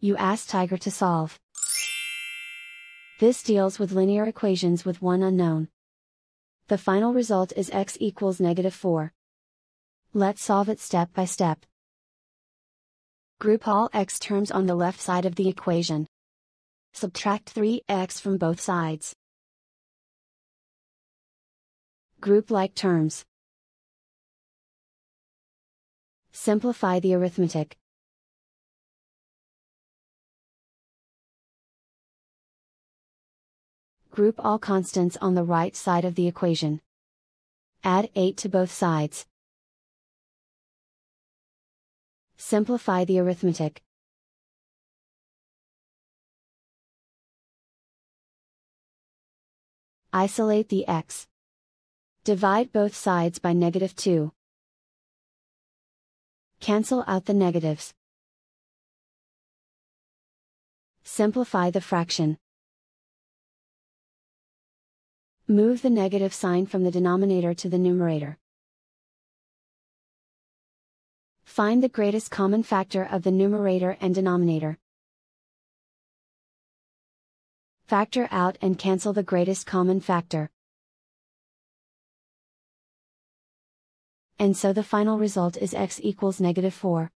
You ask Tiger to solve. This deals with linear equations with one unknown. The final result is x equals -4. Let's solve it step by step. Group all x terms on the left side of the equation. Subtract 3x from both sides. Group like terms. Simplify the arithmetic. Group all constants on the right side of the equation. Add 8 to both sides. Simplify the arithmetic. Isolate the x. Divide both sides by -2. Cancel out the negatives. Simplify the fraction. Move the negative sign from the denominator to the numerator. Find the greatest common factor of the numerator and denominator. Factor out and cancel the greatest common factor. And so the final result is x equals -4.